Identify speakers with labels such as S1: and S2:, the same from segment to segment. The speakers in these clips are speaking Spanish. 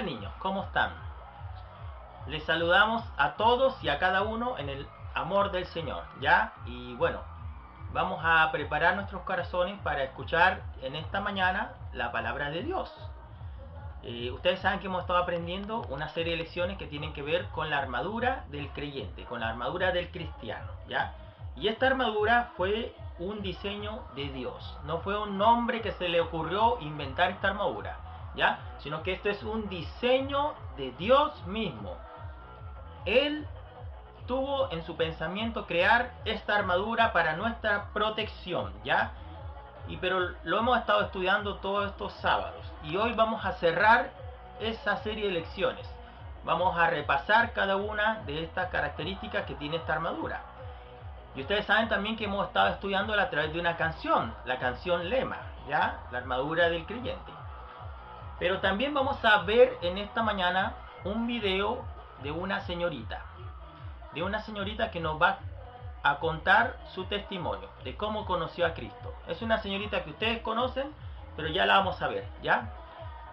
S1: Hola niños, ¿cómo están? Les saludamos a todos y a cada uno en el amor del Señor, ¿ya? Y bueno, vamos a preparar nuestros corazones para escuchar en esta mañana la palabra de Dios. Ustedes saben que hemos estado aprendiendo una serie de lecciones que tienen que ver con la armadura del creyente, con la armadura del cristiano, ¿ya? Y esta armadura fue un diseño de Dios, no fue un hombre que se le ocurrió inventar esta armadura, ¿ya? Sino que esto es un diseño de Dios mismo. Él tuvo en su pensamiento crear esta armadura para nuestra protección, ¿ya? Pero lo hemos estado estudiando todos estos sábados y hoy vamos a cerrar esa serie de lecciones. Vamos a repasar cada una de estas características que tiene esta armadura. Y ustedes saben también que hemos estado estudiándola a través de una canción, la canción Lema, ¿ya? La armadura del creyente. Pero también vamos a ver en esta mañana un video de una señorita que nos va a contar su testimonio de cómo conoció a Cristo. Es una señorita que ustedes conocen, pero ya la vamos a ver, ¿ya?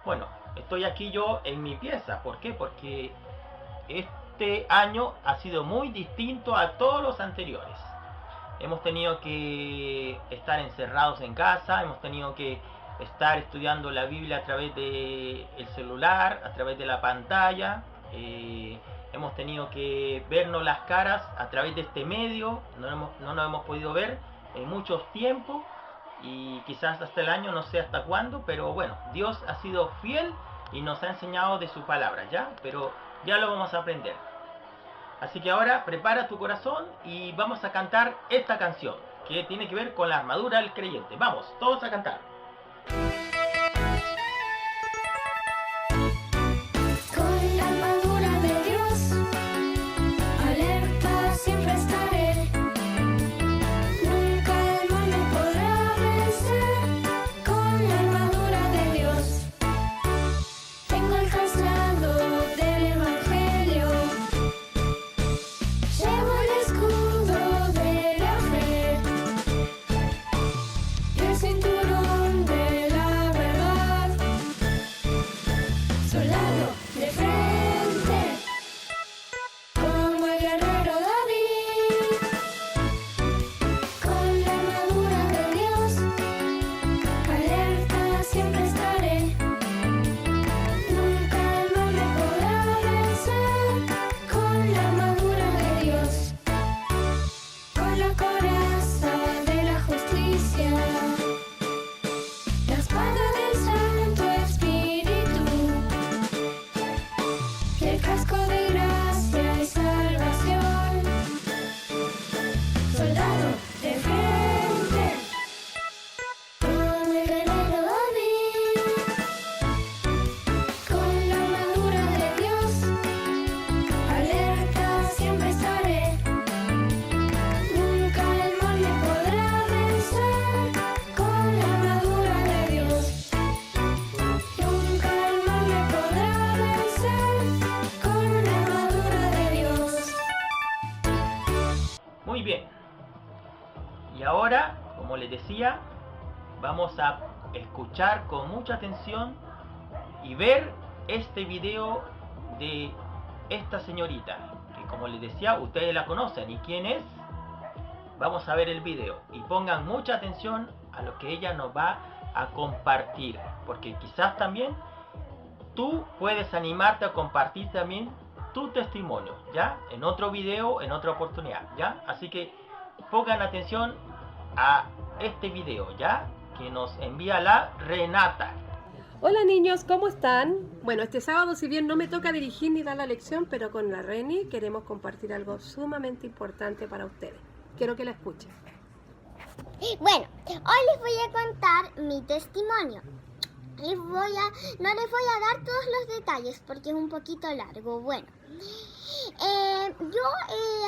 S1: Bueno, estoy aquí yo en mi pieza. ¿Por qué? Porque este año ha sido muy distinto a todos los anteriores. Hemos tenido que estar encerrados en casa, hemos tenido que estar estudiando la Biblia a través del celular, a través de la pantalla. Hemos tenido que vernos las caras a través de este medio. No nos hemos podido ver en mucho tiempo y quizás hasta el año, no sé hasta cuándo, pero bueno, Dios ha sido fiel y nos ha enseñado de su palabra, ¿ya? Pero ya lo vamos a aprender. Así que ahora prepara tu corazón y vamos a cantar esta canción que tiene que ver con la armadura del creyente. Vamos, todos a cantar. Muy bien. Y ahora, como les decía, vamos a escuchar con mucha atención y ver este video de esta señorita, que como les decía, ustedes la conocen. ¿Y quién es? Vamos a ver el video y pongan mucha atención a lo que ella nos va a compartir, porque quizás también tú puedes animarte a compartir también tu testimonio, ¿ya? En otro video, en otra oportunidad, ¿ya? Así que pongan atención a este video, ¿ya? Que nos envía la Renata.
S2: Hola niños, ¿cómo están? Bueno, este sábado, si bien no me toca dirigir ni dar la lección, pero con la Reni queremos compartir algo sumamente importante para ustedes. Quiero que la escuchen.
S3: Bueno, hoy les voy a contar mi testimonio. No les voy a dar todos los detalles porque es un poquito largo. Bueno,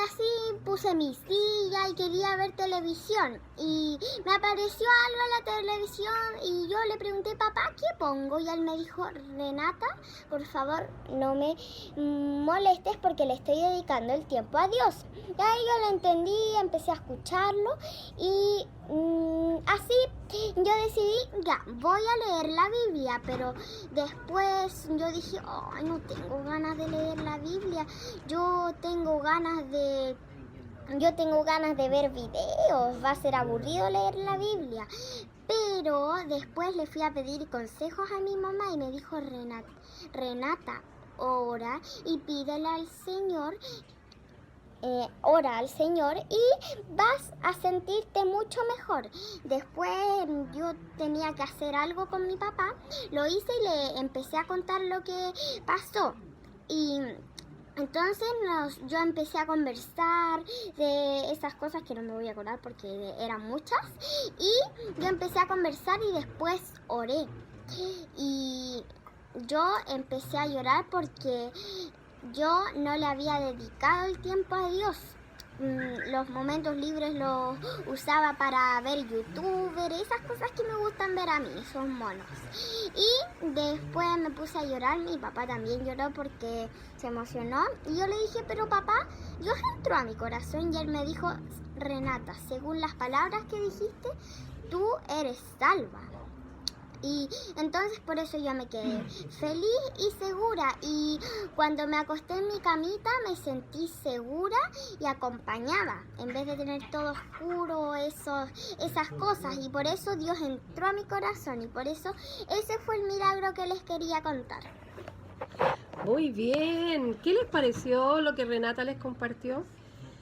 S3: Así puse mi silla y quería ver televisión y me apareció algo en la televisión y yo le pregunté, papá, ¿qué pongo? Y él me dijo, Renata, por favor no me molestes porque le estoy dedicando el tiempo a Dios. Y ahí yo lo entendí, empecé a escucharlo y así yo decidí, ya, voy a leer la Biblia, pero después yo dije, ay, no tengo ganas de leer la Biblia, yo tengo ganas de ver videos, va a ser aburrido leer la Biblia. Pero después le fui a pedir consejos a mi mamá y me dijo, Renata, ora y pídele al Señor. Ora al Señor y vas a sentirte mucho mejor. Después yo tenía que hacer algo con mi papá, lo hice y le empecé a contar lo que pasó. Y entonces yo empecé a conversar de esas cosas que no me voy a acordar porque eran muchas. Y yo empecé a conversar y después oré. Y yo empecé a llorar porque yo no le había dedicado el tiempo a Dios. Los momentos libres los usaba para ver YouTuber, esas cosas que me gustan ver a mí, son monos. Y después me puse a llorar, mi papá también lloró porque se emocionó. Y yo le dije, pero papá, Dios entró a mi corazón y él me dijo, Renata, según las palabras que dijiste, tú eres salva. Y entonces por eso yo me quedé feliz y segura. Y cuando me acosté en mi camita me sentí segura y acompañada. En vez de tener todo oscuro, esas cosas. Y por eso Dios entró a mi corazón. Y por eso ese fue el milagro que les quería contar.
S2: Muy bien. ¿Qué les pareció lo que Renata les compartió?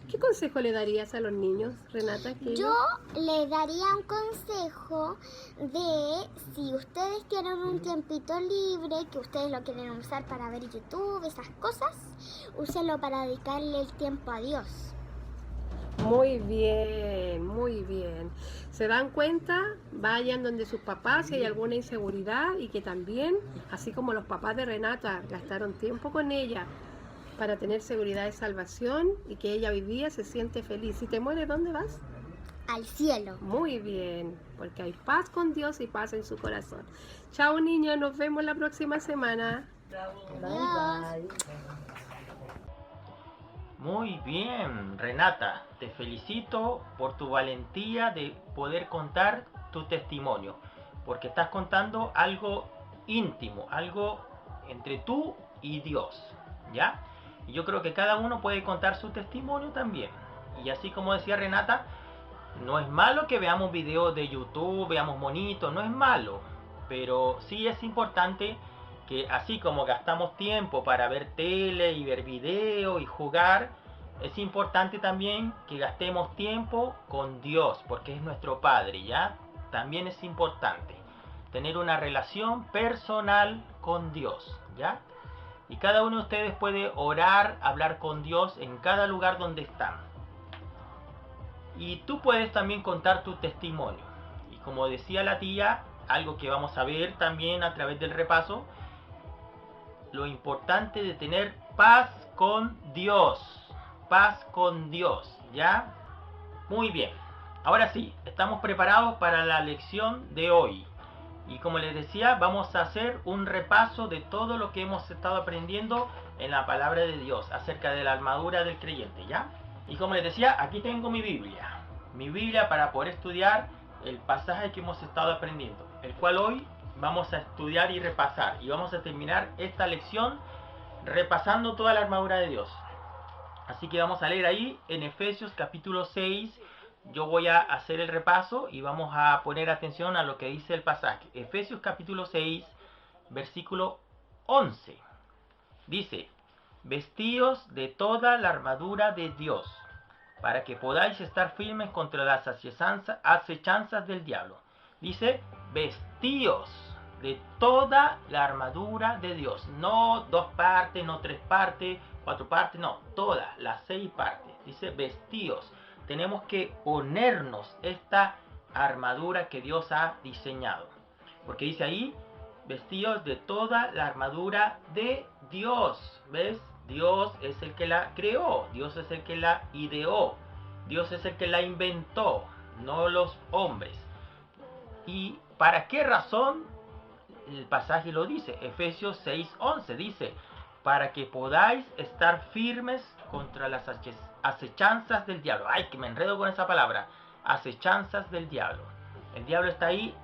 S2: ¿Qué consejo le darías a los niños, Renata?
S3: Yo les daría un consejo de si ustedes tienen un tiempito libre, que ustedes lo quieren usar para ver YouTube, esas cosas, úsenlo para dedicarle el tiempo a Dios.
S2: Muy bien, muy bien. ¿Se dan cuenta? Vayan donde sus papás si hay alguna inseguridad y que también, así como los papás de Renata gastaron tiempo con ella para tener seguridad de salvación y que ella hoy día se siente feliz. Si te mueres, ¿dónde vas?
S3: Al cielo.
S2: Muy bien, porque hay paz con Dios y paz en su corazón. Chao niños, nos vemos la próxima semana.
S3: Bye, bye.
S1: Muy bien, Renata, te felicito por tu valentía de poder contar tu testimonio, porque estás contando algo íntimo, algo entre tú y Dios, ¿ya? Y yo creo que cada uno puede contar su testimonio también. Y así como decía Renata, no es malo que veamos videos de YouTube, veamos monitos, no es malo. Pero sí es importante que así como gastamos tiempo para ver tele y ver videos y jugar, es importante también que gastemos tiempo con Dios, porque es nuestro Padre, ¿ya? También es importante tener una relación personal con Dios, ¿ya? Y cada uno de ustedes puede orar, hablar con Dios en cada lugar donde están. Y tú puedes también contar tu testimonio. Y como decía la tía, algo que vamos a ver también a través del repaso, lo importante de tener paz con Dios. Paz con Dios, ¿ya? Muy bien. Ahora sí, estamos preparados para la lección de hoy. Y como les decía, vamos a hacer un repaso de todo lo que hemos estado aprendiendo en la palabra de Dios acerca de la armadura del creyente, ¿ya? Y como les decía, aquí tengo mi Biblia para poder estudiar el pasaje que hemos estado aprendiendo, el cual hoy vamos a estudiar y repasar. Y vamos a terminar esta lección repasando toda la armadura de Dios. Así que vamos a leer ahí en Efesios capítulo 6. Yo voy a hacer el repaso y vamos a poner atención a lo que dice el pasaje. Efesios capítulo 6, versículo 11. Dice, vestíos de toda la armadura de Dios, para que podáis estar firmes contra las acechanzas del diablo. Dice, vestíos de toda la armadura de Dios. No 2 partes, no 3 partes, 4 partes, no, todas las 6 partes. Dice, vestíos. Tenemos que ponernos esta armadura que Dios ha diseñado. Porque dice ahí, vestidos de toda la armadura de Dios. ¿Ves? Dios es el que la creó, Dios es el que la ideó, Dios es el que la inventó, no los hombres. ¿Y para qué razón? El pasaje lo dice, Efesios 6:11 dice, para que podáis estar firmes contra las acechanzas del diablo. Ay, que me enredo con esa palabra, acechanzas del diablo. El diablo está ahí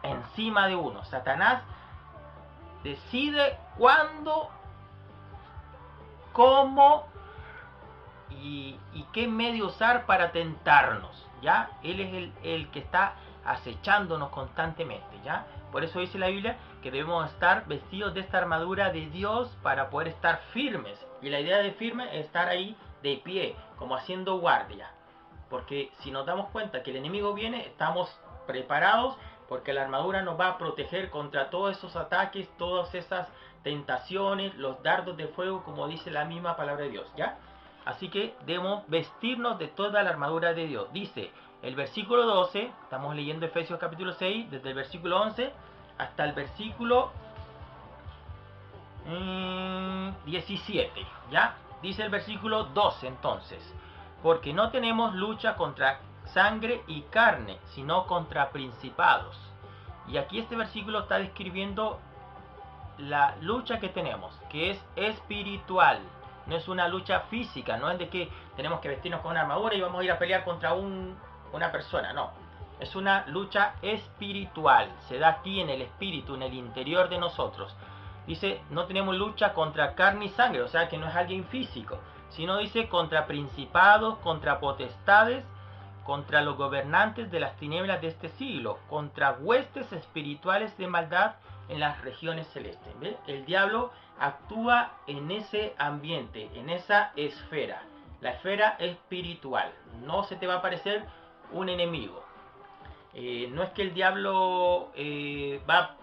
S1: encima de uno. Satanás decide cuándo, cómo y qué medio usar para tentarnos, ¿ya? Él es el que está acechándonos constantemente, ¿ya? Por eso dice la Biblia que debemos estar vestidos de esta armadura de Dios para poder estar firmes. Y la idea de firme es estar ahí de pie, como haciendo guardia. Porque si nos damos cuenta que el enemigo viene, estamos preparados, porque la armadura nos va a proteger contra todos esos ataques, todas esas tentaciones, los dardos de fuego, como dice la misma palabra de Dios, ¿ya? Así que debemos vestirnos de toda la armadura de Dios. Dice el versículo 12, estamos leyendo Efesios capítulo 6, desde el versículo 11 hasta el versículo 17, ¿ya? Dice el versículo 12 entonces, porque no tenemos lucha contra sangre y carne, sino contra principados. Y aquí este versículo está describiendo la lucha que tenemos, que es espiritual. No es una lucha física, no es de que tenemos que vestirnos con una armadura y vamos a ir a pelear contra una persona, no. Es una lucha espiritual, se da aquí en el espíritu, en el interior de nosotros. Dice, no tenemos lucha contra carne y sangre, o sea que no es alguien físico, sino dice contra principados, contra potestades, contra los gobernantes de las tinieblas de este siglo, contra huestes espirituales de maldad en las regiones celestes. ¿Ve? El diablo actúa en ese ambiente, en esa esfera, la esfera espiritual. No se te va a aparecer un enemigo. No es que el diablo va a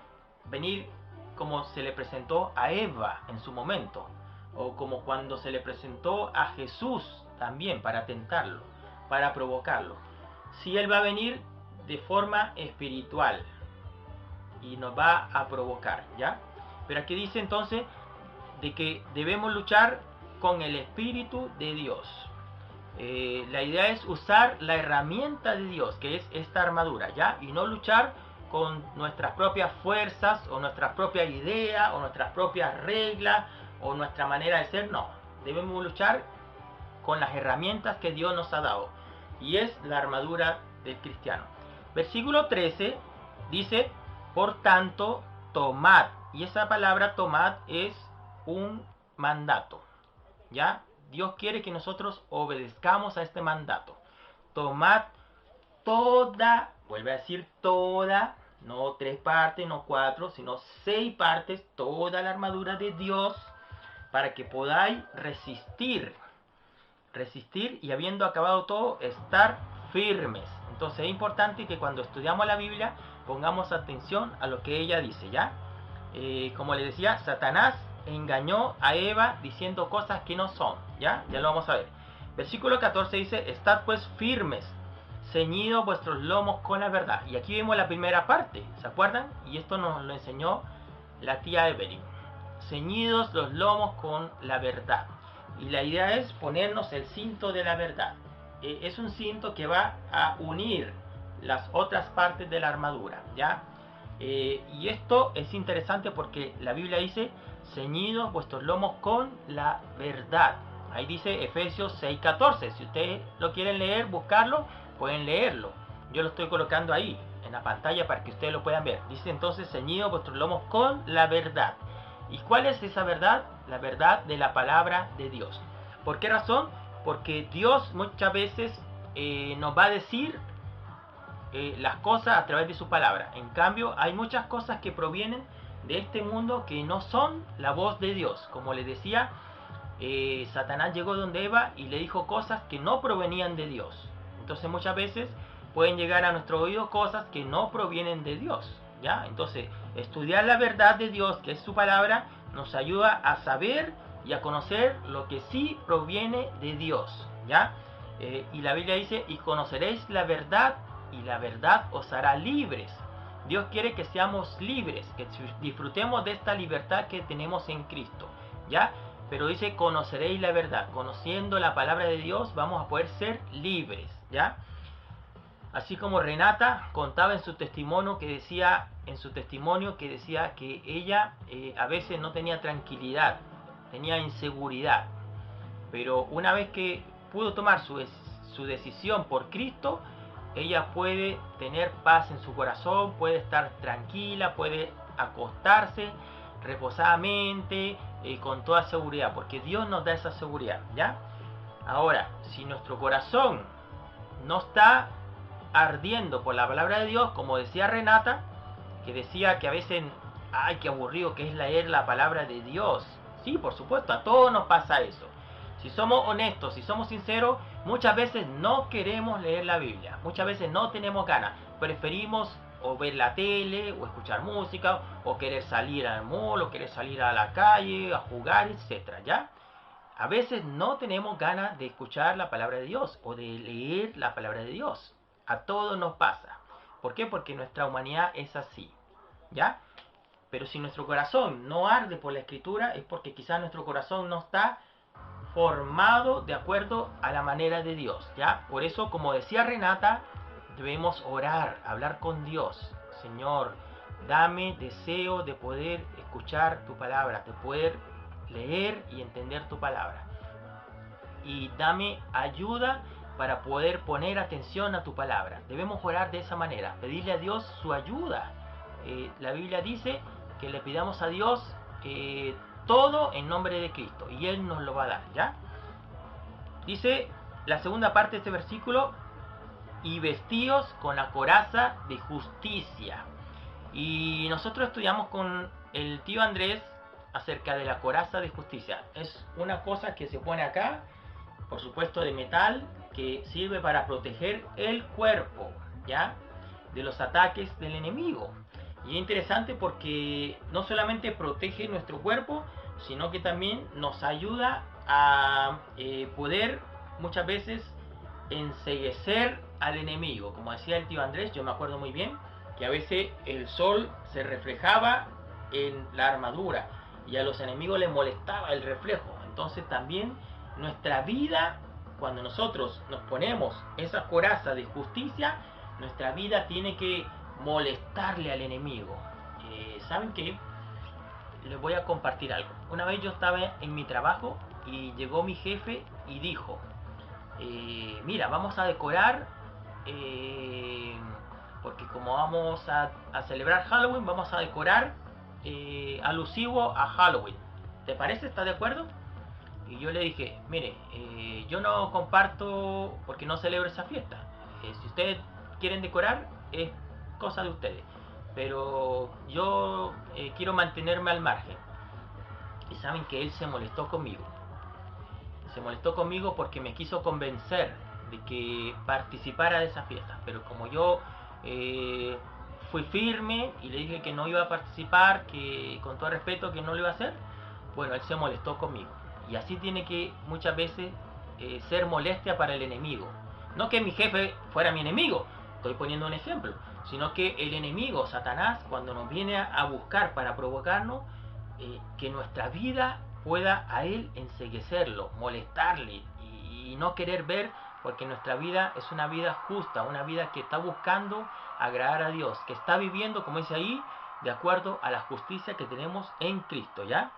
S1: venir como se le presentó a Eva en su momento, o como cuando se le presentó a Jesús también para tentarlo, para provocarlo. Si él va a venir de forma espiritual y nos va a provocar, ¿ya? Pero aquí dice entonces de que debemos luchar con el Espíritu de Dios. La idea es usar la herramienta de Dios, que es esta armadura, ¿ya? Y no luchar con nuestras propias fuerzas, o nuestras propias ideas, o nuestras propias reglas, o nuestra manera de ser, no. Debemos luchar con las herramientas que Dios nos ha dado, y es la armadura del cristiano. Versículo 13 dice, por tanto, tomad, y esa palabra tomad es un mandato, ¿ya? Dios quiere que nosotros obedezcamos a este mandato. Tomad toda, vuelve a decir toda, no 3 partes, no 4, sino 6 partes, toda la armadura de Dios, para que podáis resistir, y habiendo acabado todo, estar firmes. Entonces es importante que cuando estudiamos la Biblia pongamos atención a lo que ella dice, ¿ya? Como le decía, Satanás engañó a Eva diciendo cosas que no son, ¿ya? Ya lo vamos a ver. Versículo 14 dice, estad pues firmes, ceñidos vuestros lomos con la verdad. Y aquí vemos la primera parte, ¿se acuerdan? Y esto nos lo enseñó la tía Evelyn. Ceñidos los lomos con la verdad. Y la idea es ponernos el cinto de la verdad. Es un cinto que va a unir las otras partes de la armadura, ¿ya? Y esto es interesante porque la Biblia dice, ceñidos vuestros lomos con la verdad. Ahí dice Efesios 6:14. Si ustedes lo quieren leer, buscarlo, pueden leerlo. Yo lo estoy colocando ahí en la pantalla para que ustedes lo puedan ver. Dice entonces, ceñidos vuestros lomos con la verdad. ¿Y cuál es esa verdad? La verdad de la palabra de Dios. ¿Por qué razón? Porque Dios muchas veces nos va a decir las cosas a través de su palabra. En cambio, hay muchas cosas que provienen de este mundo que no son la voz de Dios. Como les decía, Satanás llegó donde Eva y le dijo cosas que no provenían de Dios. Entonces muchas veces pueden llegar a nuestro oído cosas que no provienen de Dios, ¿ya? Entonces estudiar la verdad de Dios, que es su palabra, nos ayuda a saber y a conocer lo que sí proviene de Dios, ¿ya? Y la Biblia dice, y conoceréis la verdad, y la verdad os hará libres. Dios quiere que seamos libres, que disfrutemos de esta libertad que tenemos en Cristo, ¿ya? pero dice conoceréis la verdad. Conociendo la palabra de Dios vamos a poder ser libres, ¿ya? Así como Renata contaba en su testimonio que decía que ella a veces no tenía tranquilidad, tenía inseguridad, pero una vez que pudo tomar su decisión por Cristo, ella puede tener paz en su corazón, puede estar tranquila, puede acostarse reposadamente, con toda seguridad, porque Dios nos da esa seguridad, ¿ya? Ahora, si nuestro corazón no está ardiendo por la palabra de Dios, como decía Renata, que decía que a veces, ay, qué aburrido que es leer la palabra de Dios. Sí, por supuesto, a todos nos pasa eso. Si somos honestos, si somos sinceros, muchas veces no queremos leer la Biblia, muchas veces no tenemos ganas, preferimos o ver la tele, o escuchar música, o querer salir al mall, o querer salir a la calle, a jugar, etcétera, ¿ya? A veces no tenemos ganas de escuchar la palabra de Dios, o de leer la palabra de Dios. A todos nos pasa. ¿Por qué? Porque nuestra humanidad es así, ¿ya? Pero si nuestro corazón no arde por la Escritura, es porque quizás nuestro corazón no está formado de acuerdo a la manera de Dios, ¿ya? Por eso, como decía Renata, debemos orar, hablar con Dios. Señor, dame deseo de poder escuchar tu palabra, de poder leer y entender tu palabra. Y dame ayuda para poder poner atención a tu palabra. Debemos orar de esa manera, pedirle a Dios su ayuda. La Biblia dice que le pidamos a Dios todo en nombre de Cristo, y Él nos lo va a dar, ¿ya? Dice la segunda parte de este versículo: y vestíos con la coraza de justicia. Y nosotros estudiamos con el tío Andrés acerca de la coraza de justicia. Es una cosa que se pone acá, por supuesto de metal, que sirve para proteger el cuerpo, ¿ya?, de los ataques del enemigo. Y es interesante porque no solamente protege nuestro cuerpo, sino que también nos ayuda a poder muchas veces enceguecer al enemigo. Como decía el tío Andrés, yo me acuerdo muy bien que a veces el sol se reflejaba en la armadura y a los enemigos les molestaba el reflejo. Entonces también nuestra vida, cuando nosotros nos ponemos esa coraza de justicia, nuestra vida tiene que molestarle al enemigo. ¿Saben qué? Les voy a compartir algo. Una vez yo estaba en mi trabajo y llegó mi jefe y dijo: mira, vamos a decorar, porque como vamos a celebrar Halloween, vamos a decorar alusivo a Halloween. ¿Te parece? ¿Estás de acuerdo? Y yo le dije: mire, yo no comparto porque no celebro esa fiesta. Si ustedes quieren decorar, es cosa de ustedes, pero yo quiero mantenerme al margen. Y saben que él se molestó conmigo. Se molestó conmigo porque me quiso convencer de que participara de esa fiesta. Pero como yo fui firme y le dije que no iba a participar, que con todo respeto que no lo iba a hacer, bueno, él se molestó conmigo. Y así tiene que muchas veces ser molestia para el enemigo. No que mi jefe fuera mi enemigo, estoy poniendo un ejemplo, sino que el enemigo, Satanás, cuando nos viene a buscar para provocarnos, que nuestra vida pueda a él enceguecerlo, molestarle y no querer ver, porque nuestra vida es una vida justa, una vida que está buscando agradar a Dios, que está viviendo, como dice ahí, de acuerdo a la justicia que tenemos en Cristo, ¿ya?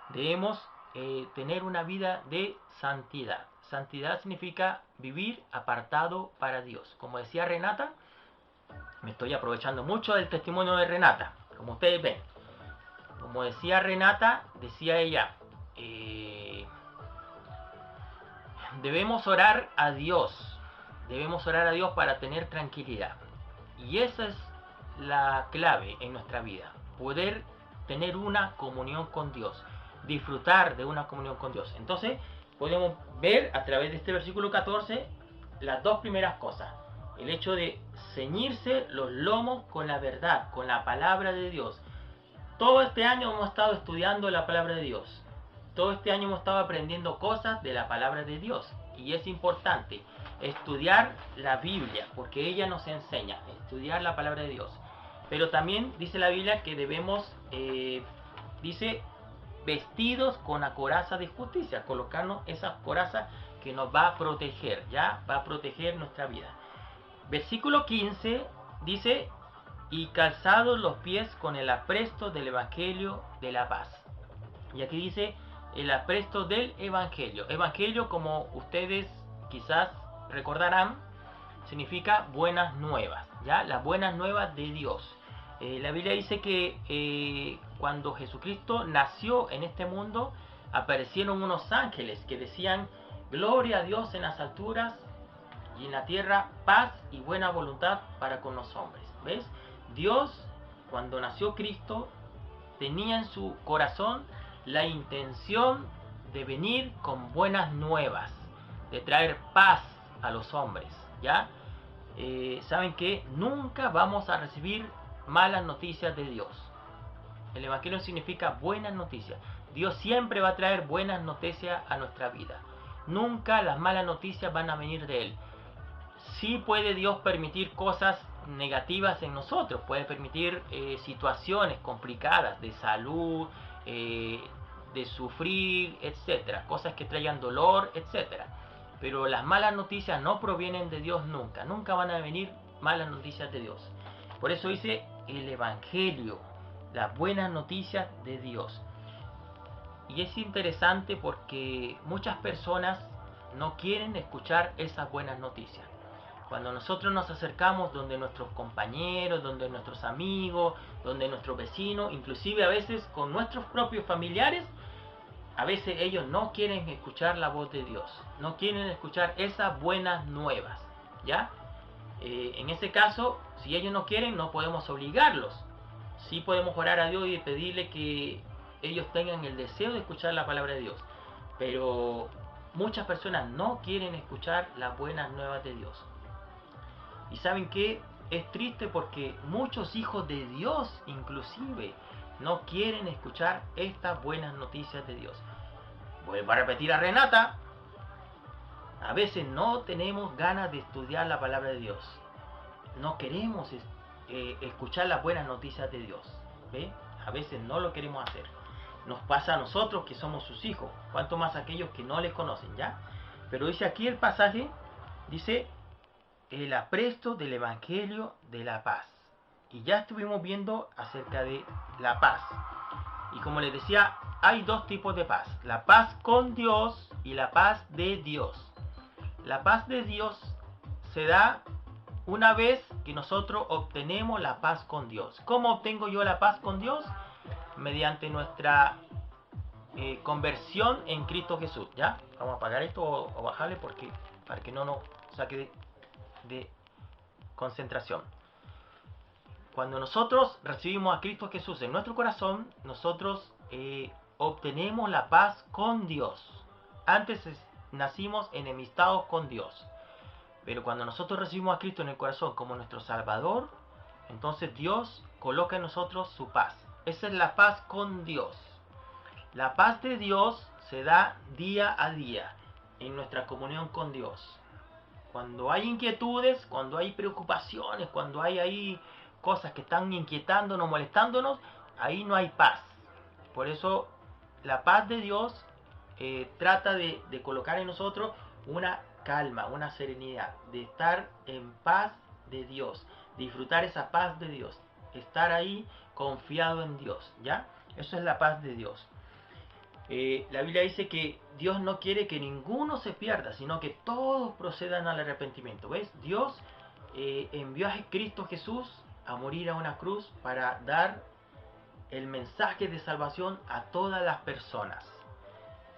S1: Debemos tener una vida de santidad. Santidad significa vivir apartado para Dios. Como decía Renata, me estoy aprovechando mucho del testimonio de Renata, como ustedes ven. Como decía Renata, decía ella, debemos orar a Dios. Debemos orar a Dios para tener tranquilidad. Y esa es la clave en nuestra vida. Poder tener una comunión con Dios. Disfrutar de una comunión con Dios. Entonces, podemos ver a través de este versículo 14 las dos primeras cosas. El hecho de ceñirse los lomos con la verdad, con la palabra de Dios. Todo este año hemos estado estudiando la palabra de Dios. Todo este año hemos estado aprendiendo cosas de la palabra de Dios. Y es importante estudiar la Biblia, porque ella nos enseña, estudiar la palabra de Dios. Pero también dice la Biblia que debemos, dice, vestidos con la coraza de justicia, colocarnos esa coraza que nos va a proteger, ya va a proteger nuestra vida. Versículo 15 dice, y calzados los pies con el apresto del Evangelio de la paz. Y aquí dice, el apresto del Evangelio. Evangelio, como ustedes quizás recordarán, significa buenas nuevas, ¿ya? Las buenas nuevas de Dios. La Biblia dice que cuando Jesucristo nació en este mundo, aparecieron unos ángeles que decían, gloria a Dios en las alturas y en la tierra paz y buena voluntad para con los hombres. ¿Ves? Dios, cuando nació Cristo, tenía en su corazón la intención de venir con buenas nuevas, de traer paz a los hombres, ¿ya? Saben que nunca vamos a recibir malas noticias de Dios. El Evangelio significa buenas noticias. Dios siempre va a traer buenas noticias a nuestra vida. Nunca las malas noticias van a venir de Él. Sí puede Dios permitir cosas negativas en nosotros, puede permitir situaciones complicadas de salud, de sufrir, etcétera, cosas que traigan dolor, etcétera. Pero las malas noticias no provienen de Dios nunca, nunca van a venir malas noticias de Dios. Por eso dice el Evangelio, las buenas noticias de Dios. Y es interesante porque muchas personas no quieren escuchar esas buenas noticias. Cuando nosotros nos acercamos donde nuestros compañeros, donde nuestros amigos, donde nuestros vecinos, inclusive a veces con nuestros propios familiares, a veces ellos no quieren escuchar la voz de Dios, no quieren escuchar esas buenas nuevas, ¿ya? En ese caso, si ellos no quieren, no podemos obligarlos. Sí podemos orar a Dios y pedirle que ellos tengan el deseo de escuchar la palabra de Dios. Pero muchas personas no quieren escuchar las buenas nuevas de Dios. Y saben que es triste porque muchos hijos de Dios inclusive no quieren escuchar estas buenas noticias de Dios. Vuelvo a repetir a Renata, a veces no tenemos ganas de estudiar la palabra de Dios. No queremos escuchar las buenas noticias de Dios. ¿Ve? A veces no lo queremos hacer. Nos pasa a nosotros que somos sus hijos, cuanto más aquellos que no les conocen, ¿ya? Pero dice aquí el pasaje, dice, el apresto del Evangelio de la paz. Y ya estuvimos viendo acerca de la paz. Y como les decía, hay dos tipos de paz. La paz con Dios y la paz de Dios. La paz de Dios se da una vez que nosotros obtenemos la paz con Dios. ¿Cómo obtengo yo la paz con Dios? Mediante nuestra conversión en Cristo Jesús. ¿Ya? Vamos a apagar esto o bajarle porque para que no nos saque de concentración. Cuando nosotros recibimos a Cristo Jesús en nuestro corazón, nosotros obtenemos la paz con Dios. Antes nacimos enemistados con Dios. Pero cuando nosotros recibimos a Cristo en el corazón como nuestro Salvador, entonces Dios coloca en nosotros su paz. Esa es la paz con Dios. La paz de Dios se da día a día en nuestra comunión con Dios. Cuando hay inquietudes, cuando hay preocupaciones, cuando hay ahí cosas que están inquietándonos, molestándonos, ahí no hay paz. Por eso la paz de Dios trata de colocar en nosotros una calma, una serenidad, de estar en paz de Dios, disfrutar esa paz de Dios, estar ahí confiado en Dios, ¿ya? Eso es la paz de Dios. La Biblia dice que Dios no quiere que ninguno se pierda, sino que todos procedan al arrepentimiento. ¿Ves? Dios envió a Cristo Jesús a morir a una cruz para dar el mensaje de salvación a todas las personas.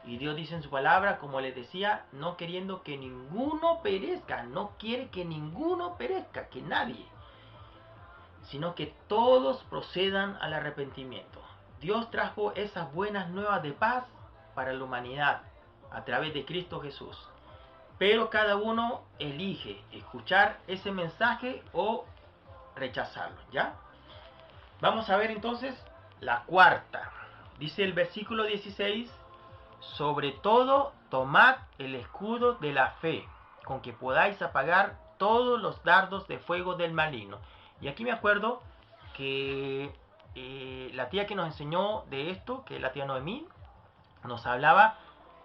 S1: Y Dios dice en su palabra, como les decía, no queriendo que ninguno perezca, no quiere que ninguno perezca, que nadie, sino que todos procedan al arrepentimiento. Dios trajo esas buenas nuevas de paz para la humanidad a través de Cristo Jesús. Pero cada uno elige escuchar ese mensaje o rechazarlo, ¿ya? Vamos a ver entonces la cuarta. Dice el versículo 16, sobre todo tomad el escudo de la fe, con que podáis apagar todos los dardos de fuego del maligno. Y aquí me acuerdo que la tía que nos enseñó de esto, que es la tía Noemí, nos hablaba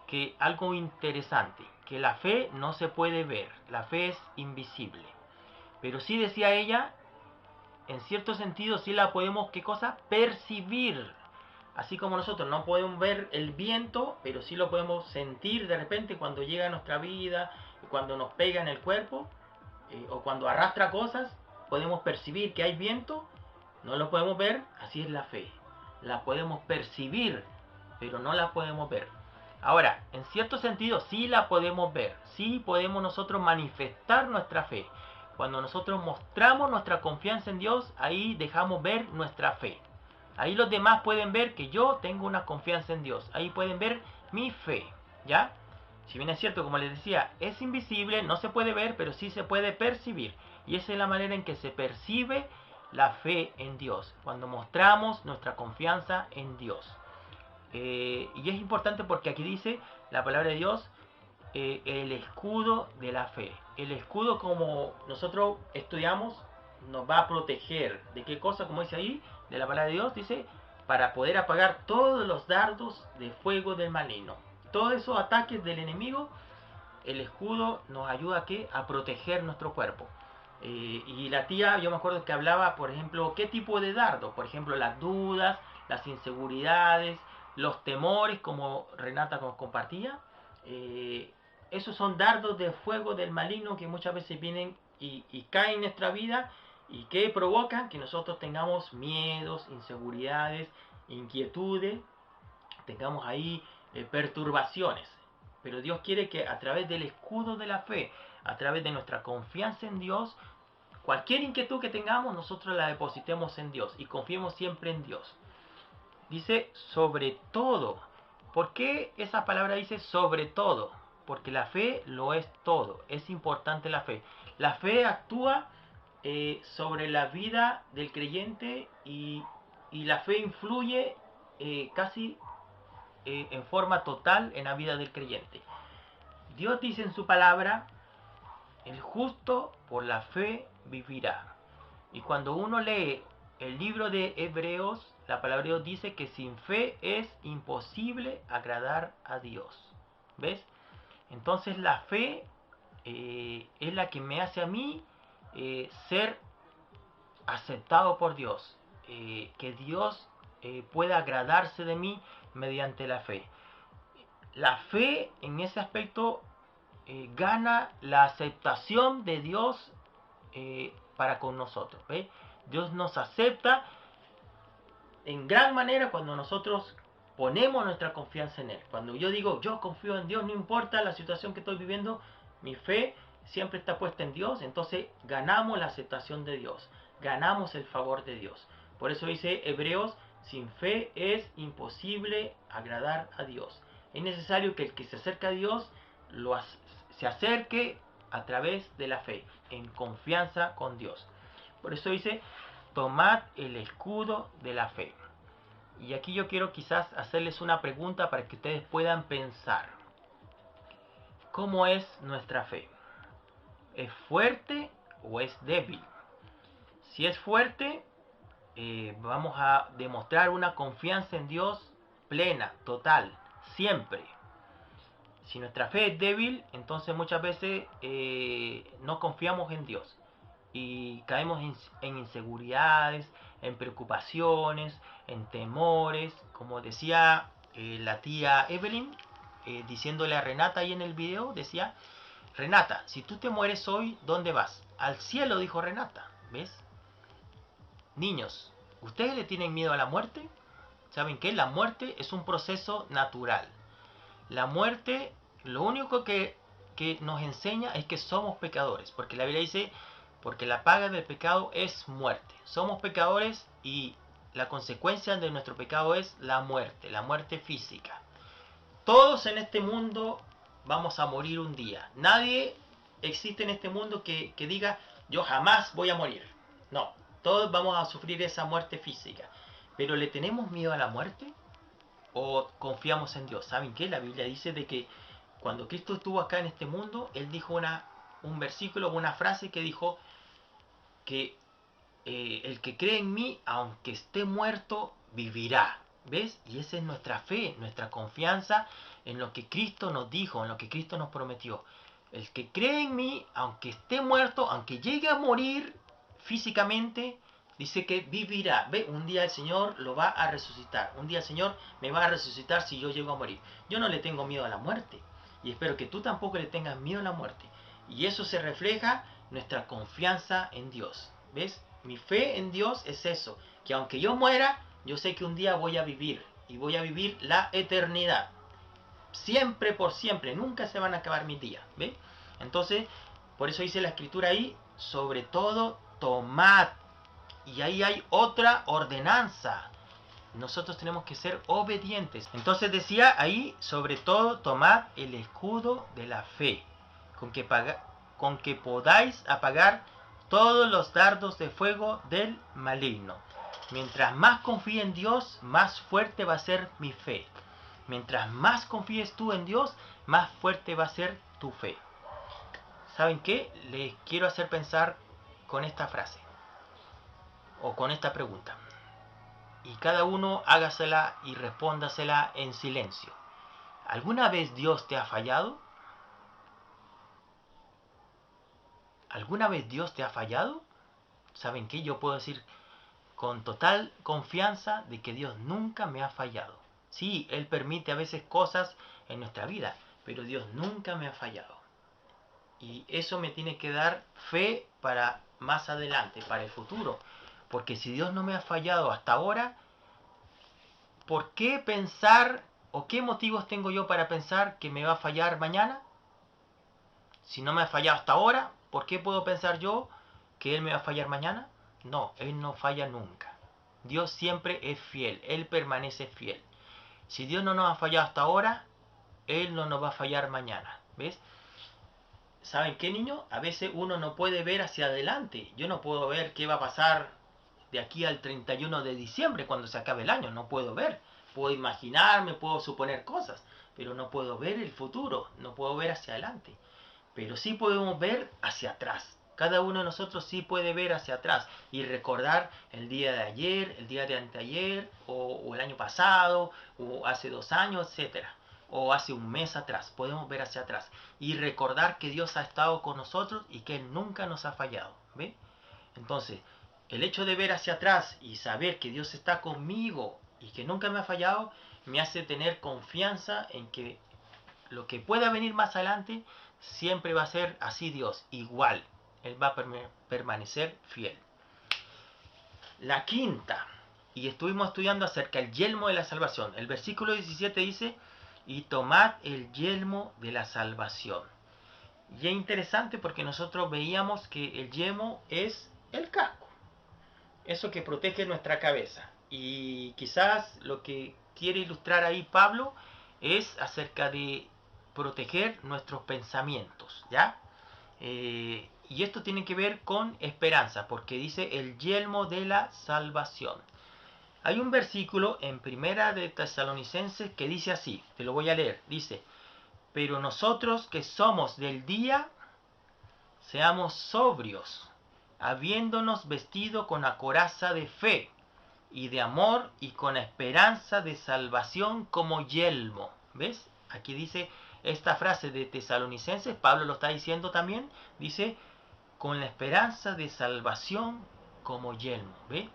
S1: que algo interesante, que la fe no se puede ver, la fe es invisible. Pero sí decía ella, en cierto sentido sí la podemos, ¿qué cosa? Percibir. Así como nosotros no podemos ver el viento, pero sí lo podemos sentir de repente cuando llega a nuestra vida, cuando nos pega en el cuerpo, o cuando arrastra cosas, podemos percibir que hay viento, no lo podemos ver, así es la fe. La podemos percibir, pero no la podemos ver. Ahora, en cierto sentido sí la podemos ver, sí podemos nosotros manifestar nuestra fe. Cuando nosotros mostramos nuestra confianza en Dios, ahí dejamos ver nuestra fe. Ahí los demás pueden ver que yo tengo una confianza en Dios. Ahí pueden ver mi fe, ¿ya? Si bien es cierto, como les decía, es invisible, no se puede ver, pero sí se puede percibir. Y esa es la manera en que se percibe la fe en Dios, cuando mostramos nuestra confianza en Dios. Y es importante porque aquí dice la palabra de Dios, el escudo de la fe. El escudo, como nosotros estudiamos, nos va a proteger. ¿De qué cosa? Como dice ahí, de la palabra de Dios, dice, para poder apagar todos los dardos de fuego del maligno. Todos esos ataques del enemigo, el escudo nos ayuda a, ¿qué? A proteger nuestro cuerpo. Y la tía, yo me acuerdo que hablaba, por ejemplo, qué tipo de dardo. Por ejemplo, las dudas, las inseguridades, los temores, como Renata nos compartía. Esos son dardos de fuego del maligno que muchas veces vienen y caen en nuestra vida y que provocan que nosotros tengamos miedos, inseguridades, inquietudes, tengamos ahí perturbaciones. Pero Dios quiere que a través del escudo de la fe, a través de nuestra confianza en Dios, cualquier inquietud que tengamos, nosotros la depositemos en Dios y confiemos siempre en Dios. Dice sobre todo. ¿Por qué esa palabra dice sobre todo? Porque la fe lo es todo. Es importante la fe. La fe actúa sobre la vida del creyente y la fe influye casi en forma total en la vida del creyente. Dios dice en su palabra, el justo por la fe vivirá. Y cuando uno lee el libro de Hebreos, la palabra de Dios dice que sin fe es imposible agradar a Dios. ¿Ves? Entonces la fe es la que me hace a mí ser aceptado por Dios. Que Dios pueda agradarse de mí mediante la fe. La fe en ese aspecto gana la aceptación de Dios para con nosotros. ¿Ve? Dios nos acepta en gran manera cuando nosotros ponemos nuestra confianza en Él. Cuando yo digo, yo confío en Dios, no importa la situación que estoy viviendo, mi fe siempre está puesta en Dios, entonces ganamos la aceptación de Dios, ganamos el favor de Dios. Por eso dice Hebreos, sin fe es imposible agradar a Dios. Es necesario que el que se acerca a Dios se acerque a través de la fe, en confianza con Dios. Por eso dice, tomad el escudo de la fe. Y aquí yo quiero quizás hacerles una pregunta para que ustedes puedan pensar. ¿Cómo es nuestra fe? ¿Es fuerte o es débil? Si es fuerte, vamos a demostrar una confianza en Dios plena, total, siempre. Si nuestra fe es débil, entonces muchas veces no confiamos en Dios y caemos en inseguridades, en preocupaciones, en temores, como decía la tía Evelyn, diciéndole a Renata ahí en el video, decía, Renata, si tú te mueres hoy, ¿dónde vas? Al cielo, dijo Renata, ¿ves? Niños, ¿ustedes le tienen miedo a la muerte? ¿Saben qué? La muerte es un proceso natural. La muerte, lo único que nos enseña es que somos pecadores, porque la Biblia dice, porque la paga del pecado es muerte. Somos pecadores y la consecuencia de nuestro pecado es la muerte física. Todos en este mundo vamos a morir un día. Nadie existe en este mundo que diga, yo jamás voy a morir. No, todos vamos a sufrir esa muerte física. Pero ¿le tenemos miedo a la muerte? ¿O confiamos en Dios? ¿Saben qué? La Biblia dice de que cuando Cristo estuvo acá en este mundo, Él dijo un versículo, una frase que dijo que el que cree en mí, aunque esté muerto, vivirá. ¿Ves? Y esa es nuestra fe, nuestra confianza en lo que Cristo nos dijo, en lo que Cristo nos prometió. El que cree en mí, aunque esté muerto, aunque llegue a morir físicamente, dice que vivirá. ¿Ve? Un día el Señor lo va a resucitar. Un día el Señor me va a resucitar si yo llego a morir. Yo no le tengo miedo a la muerte. Y espero que tú tampoco le tengas miedo a la muerte. Y eso se refleja nuestra confianza en Dios. ¿Ves? Mi fe en Dios es eso. Que aunque yo muera, yo sé que un día voy a vivir. Y voy a vivir la eternidad. Siempre por siempre. Nunca se van a acabar mis días. ¿Ves? Entonces, por eso dice la escritura ahí, sobre todo tomad. Y ahí hay otra ordenanza. Nosotros tenemos que ser obedientes. Entonces decía ahí, sobre todo tomad el escudo de la fe, con que podáis apagar todos los dardos de fuego del maligno. Mientras más confíe en Dios, más fuerte va a ser mi fe. Mientras más confíes tú en Dios, más fuerte va a ser tu fe. ¿Saben qué? Les quiero hacer pensar con esta frase o con esta pregunta. Y cada uno hágasela y respóndasela en silencio. ¿Alguna vez Dios te ha fallado? ¿Alguna vez Dios te ha fallado? ¿Saben qué? Yo puedo decir con total confianza de que Dios nunca me ha fallado. Sí, Él permite a veces cosas en nuestra vida, pero Dios nunca me ha fallado. Y eso me tiene que dar fe para más adelante, para el futuro. Porque si Dios no me ha fallado hasta ahora, ¿por qué pensar o qué motivos tengo yo para pensar que me va a fallar mañana? Si no me ha fallado hasta ahora, ¿por qué puedo pensar yo que Él me va a fallar mañana? No, Él no falla nunca. Dios siempre es fiel, Él permanece fiel. Si Dios no nos ha fallado hasta ahora, Él no nos va a fallar mañana. ¿Ves? ¿Saben qué, niños? A veces uno no puede ver hacia adelante. Yo no puedo ver qué va a pasar de aquí al 31 de diciembre cuando se acabe el año. No puedo ver. Puedo imaginarme, puedo suponer cosas, pero no puedo ver el futuro, no puedo ver hacia adelante. Pero sí podemos ver hacia atrás. Cada uno de nosotros sí puede ver hacia atrás y recordar el día de ayer, el día de anteayer, o el año pasado, o hace 2 años, etcétera, o hace un mes atrás. Podemos ver hacia atrás y recordar que Dios ha estado con nosotros y que Él nunca nos ha fallado. ¿Ve? Entonces, el hecho de ver hacia atrás y saber que Dios está conmigo y que nunca me ha fallado, me hace tener confianza en que lo que pueda venir más adelante siempre va a ser así Dios, igual. Él va a permanecer fiel. La quinta, y estuvimos estudiando acerca del yelmo de la salvación. El versículo 17 dice, y tomad el yelmo de la salvación. Y es interesante porque nosotros veíamos que el yelmo es el casco, eso que protege nuestra cabeza. Y quizás lo que quiere ilustrar ahí Pablo es acerca de proteger nuestros pensamientos, ¿ya? Y esto tiene que ver con esperanza, porque dice el yelmo de la salvación. Hay un versículo en Primera de Tesalonicenses que dice así, te lo voy a leer, dice, pero nosotros que somos del día, seamos sobrios, habiéndonos vestido con la coraza de fe y de amor y con la esperanza de salvación como yelmo. ¿Ves? Aquí dice esta frase de Tesalonicenses, Pablo lo está diciendo también, dice, con la esperanza de salvación como yelmo. ¿Ve?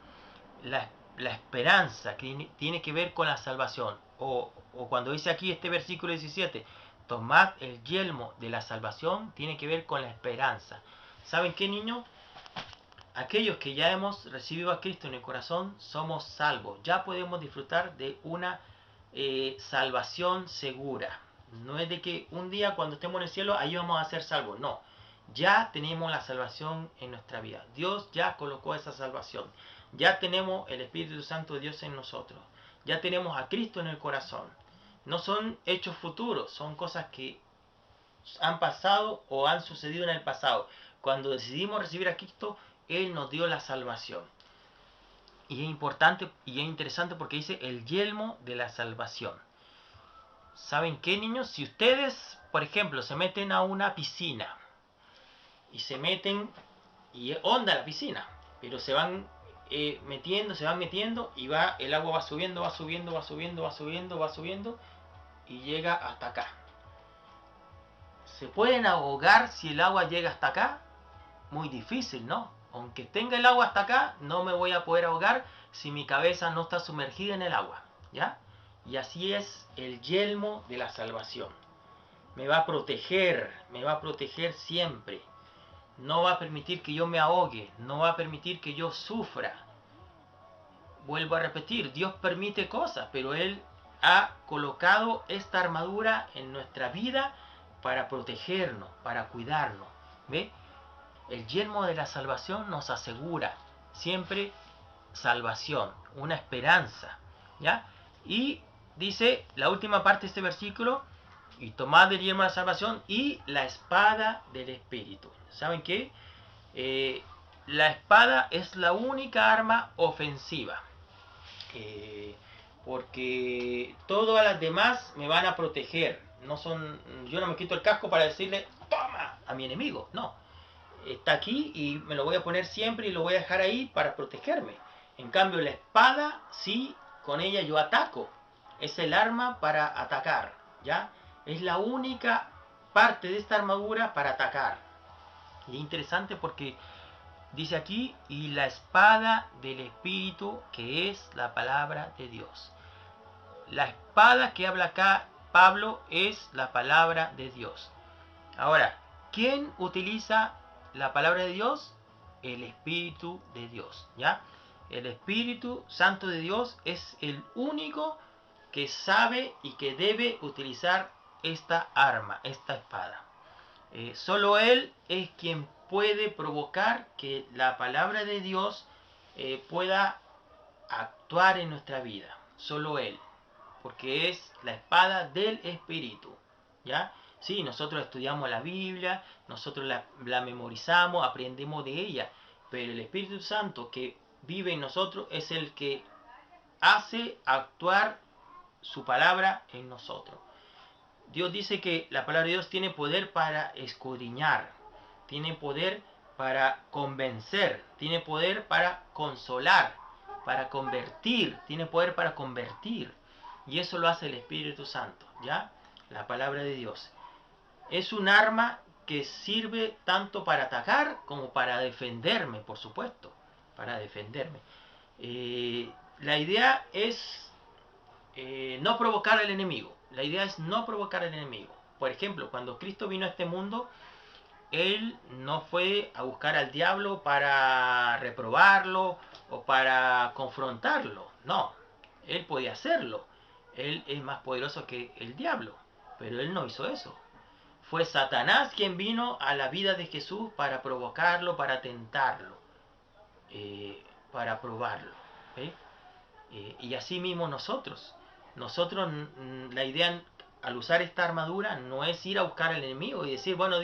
S1: La esperanza que tiene que ver con la salvación. O cuando dice aquí este versículo 17, tomad el yelmo de la salvación, tiene que ver con la esperanza. ¿Saben qué, niños? Aquellos que ya hemos recibido a Cristo en el corazón somos salvos. Ya podemos disfrutar de una salvación segura. No es de que un día cuando estemos en el cielo ahí vamos a ser salvos. No. Ya tenemos la salvación en nuestra vida. Dios ya colocó esa salvación. Ya tenemos el Espíritu Santo de Dios en nosotros. Ya tenemos a Cristo en el corazón. No son hechos futuros, son cosas que han pasado o han sucedido en el pasado. Cuando decidimos recibir a Cristo, Él nos dio la salvación. Y es importante y es interesante porque dice el yelmo de la salvación. ¿Saben qué, niños? Si ustedes, por ejemplo, se meten a una piscina y se meten y es honda la piscina, pero se van metiendo, se van metiendo y el agua va subiendo, va subiendo, va subiendo, va subiendo, va subiendo y llega hasta acá. ¿Se pueden ahogar si el agua llega hasta acá? Muy difícil, ¿no? Aunque tenga el agua hasta acá, no me voy a poder ahogar si mi cabeza no está sumergida en el agua, ¿ya? Y así es el yelmo de la salvación. Me va a proteger siempre. No va a permitir que yo me ahogue, no va a permitir que yo sufra. Vuelvo a repetir, Dios permite cosas, pero Él ha colocado esta armadura en nuestra vida para protegernos, para cuidarnos. ¿Ve? El yelmo de la salvación nos asegura siempre salvación, una esperanza, ¿ya? Y dice la última parte de este versículo, y tomad el yelmo de la salvación y la espada del Espíritu. ¿Saben qué? La espada es la única arma ofensiva. Porque todas las demás me van a proteger. Yo no me quito el casco para decirle, toma, a mi enemigo. No. Está aquí y me lo voy a poner siempre y lo voy a dejar ahí para protegerme. En cambio, la espada, sí, con ella yo ataco. Es el arma para atacar, ¿ya? Es la única parte de esta armadura para atacar. Y es interesante porque dice aquí, y la espada del Espíritu, que es la palabra de Dios. La espada que habla acá Pablo es la palabra de Dios. Ahora, ¿quién utiliza la palabra de Dios? El Espíritu de Dios, ¿ya? El Espíritu Santo de Dios es el único que sabe y que debe utilizar esta arma, esta espada. Solo Él es quien puede provocar que la palabra de Dios pueda actuar en nuestra vida. Solo Él, porque es la espada del Espíritu, ¿ya? Sí, nosotros estudiamos la Biblia, nosotros la memorizamos, aprendemos de ella, pero el Espíritu Santo que vive en nosotros es el que hace actuar su palabra en nosotros. Dios dice que la palabra de Dios tiene poder para escudriñar, tiene poder para convencer, tiene poder para consolar, para convertir, tiene poder para convertir. Y eso lo hace el Espíritu Santo, ¿ya? La palabra de Dios. Es un arma que sirve tanto para atacar como para defenderme, por supuesto, para defenderme. La idea es no provocar al enemigo. La idea es no provocar al enemigo. Por ejemplo, cuando Cristo vino a este mundo, Él no fue a buscar al diablo para reprobarlo o para confrontarlo. No, Él podía hacerlo. Él es más poderoso que el diablo, pero Él no hizo eso. Fue Satanás quien vino a la vida de Jesús para provocarlo, para tentarlo, para probarlo. Y así mismo nosotros, la idea al usar esta armadura no es ir a buscar al enemigo y decir, bueno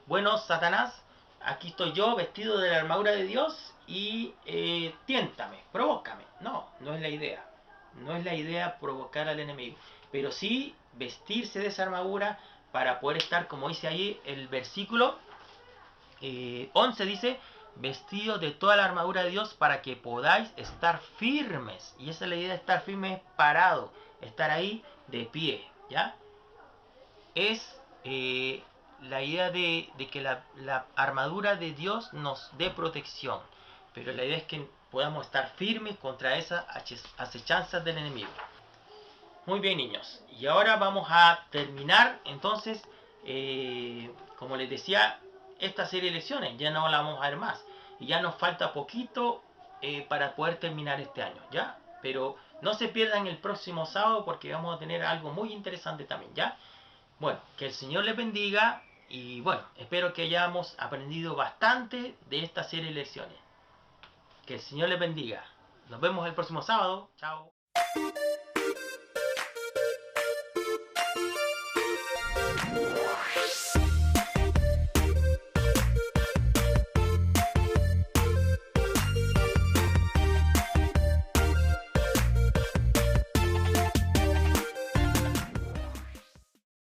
S1: bueno Satanás, aquí estoy yo vestido de la armadura de Dios y tiéntame, provócame. No, no es la idea. No es la idea provocar al enemigo, pero sí vestirse de esa armadura para poder estar, como dice ahí el versículo 11, dice, vestido de toda la armadura de Dios para que podáis estar firmes. Y esa es la idea de estar firmes, parado, estar ahí de pie, ¿ya? Es la idea de que la armadura de Dios nos dé protección, pero la idea es que podamos estar firmes contra esas acechanzas del enemigo. Muy bien, niños, y ahora vamos a terminar entonces, como les decía, esta serie de lecciones. Ya no la vamos a ver más y ya nos falta poquito para poder terminar este año, ¿ya? Pero no se pierdan el próximo sábado porque vamos a tener algo muy interesante también, ¿ya? Bueno, que el Señor les bendiga y bueno, espero que hayamos aprendido bastante de esta serie de lecciones. Que el Señor les bendiga. Nos vemos el próximo sábado. Chao.